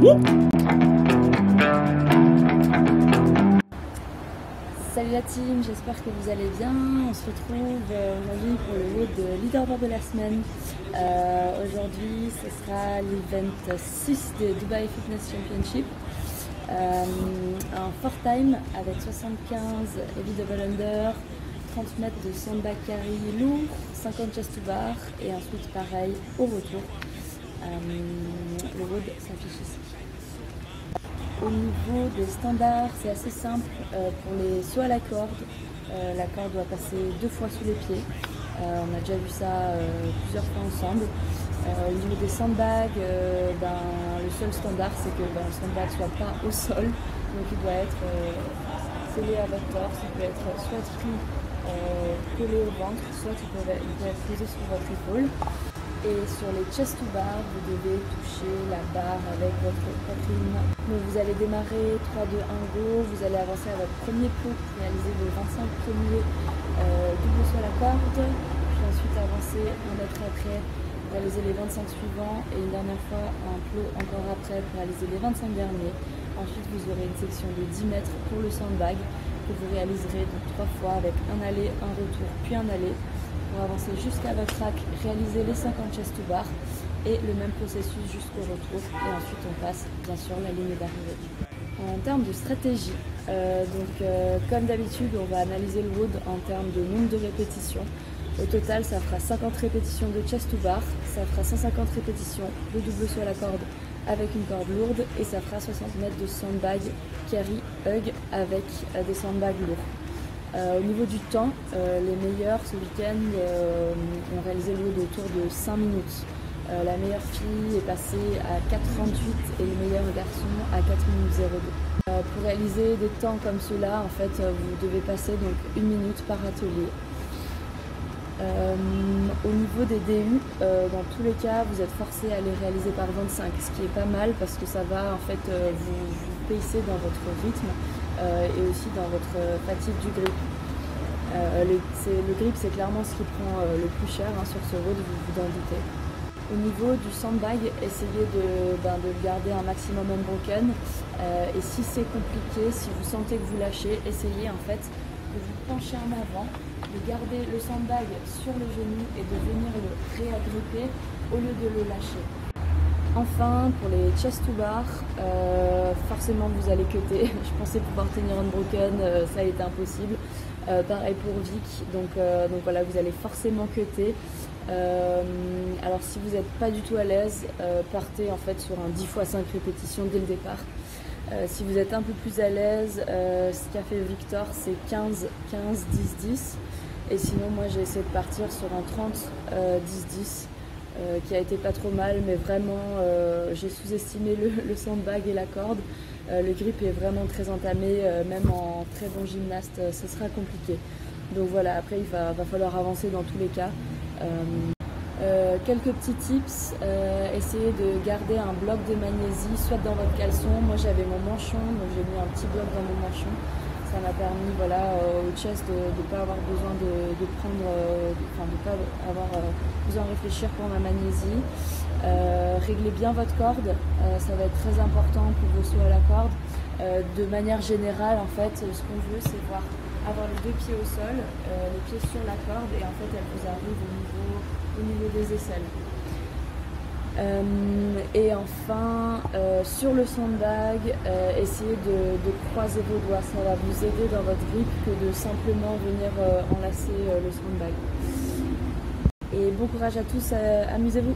Salut la team, j'espère que vous allez bien. On se retrouve aujourd'hui pour le WOD de leaderboard de la semaine. Aujourd'hui, ce sera l'event 6 des Dubai Fitness Championship. Un 4-time avec 75 heavy double under, 30 mètres de sandbag carry lourd, 50 chest to bar et ensuite pareil au retour. Le WOD s'affiche ici. Au niveau des standards, c'est assez simple. Pour les sauts à la corde doit passer 2 fois sous les pieds. On a déjà vu ça plusieurs fois ensemble. Au niveau des sandbags, le seul standard, c'est que le sandbag ne soit pas au sol. Donc il doit être collé à votre torse. Il peut être soit pris collé au ventre, soit il peut être posé sur votre épaule. Et sur les chest to bar, vous devez toucher la barre avec votre poitrine. Donc vous allez démarrer 3, 2, 1, go. Vous allez avancer à votre premier plot, réaliser les 25 premiers double saut à la corde. Puis ensuite avancer un mètre après, réaliser les 25 suivants. Et une dernière fois, un plot encore après pour réaliser les 25 derniers. Ensuite, vous aurez une section de 10 mètres pour le sandbag que vous réaliserez donc 3 fois avec un aller, un retour, puis un aller. Pour avancer jusqu'à votre rack, réaliser les 50 chest to bar et le même processus jusqu'au retour. Et ensuite on passe bien sûr la ligne d'arrivée. En termes de stratégie, comme d'habitude on va analyser le WOD en termes de nombre de répétitions. Au total ça fera 50 répétitions de chest to bar, ça fera 150 répétitions de double saut à la corde avec une corde lourde et ça fera 60 mètres de sandbag carry hug avec des sandbags lourds. Au niveau du temps, les meilleurs ce week-end ont réalisé le WOD autour de 5 minutes. La meilleure fille est passée à 4,38 et le meilleur garçon à 4 minutes 02. Pour réaliser des temps comme ceux-là, en fait, vous devez passer donc 1 minute par atelier. Au niveau des DU, dans tous les cas, vous êtes forcé à les réaliser par 25, ce qui est pas mal parce que ça va en fait vous pacer dans votre rythme et aussi dans votre fatigue du grip. Le grip, c'est clairement ce qui prend le plus cher sur ce WOD, vous vous en doutez. Au niveau du sandbag, essayez de le garder un maximum unbroken et si c'est compliqué, si vous sentez que vous lâchez, essayez en fait de vous pencher en avant, de garder le sandbag sur le genou et de venir le réagripper au lieu de le lâcher. Enfin, pour les chest to bar, forcément vous allez cutter. Je pensais pouvoir tenir unbroken, ça a été impossible. Pareil pour Vic, donc voilà, vous allez forcément cutter. Alors si vous n'êtes pas du tout à l'aise, partez en fait sur un 10 x 5 répétitions dès le départ. Si vous êtes un peu plus à l'aise, ce qu'a fait Victor c'est 15, 15, 10, 10. Et sinon moi j'ai essayé de partir sur un 30, 10, 10. Qui a été pas trop mal, mais vraiment j'ai sous-estimé le sandbag et la corde. Le grip est vraiment très entamé, même en très bon gymnaste, ce sera compliqué. Donc voilà, après il va falloir avancer dans tous les cas. Quelques petits tips, essayez de garder un bloc de magnésie, soit dans votre caleçon. Moi j'avais mon manchon, donc j'ai mis un petit bloc dans mon manchon. Ça m'a permis au chest de ne pas avoir besoin de pas avoir besoin de réfléchir pour ma magnésie. Réglez bien votre corde, ça va être très important pour vos sauts à la corde. De manière générale, en fait, ce qu'on veut, c'est avoir les 2 pieds au sol, les pieds sur la corde, et en fait, elle vous arrive au niveau des aisselles. Et enfin, sur le sandbag, essayez de croiser vos doigts, ça va vous aider dans votre grip que de simplement venir enlacer le sandbag. Et bon courage à tous, amusez-vous!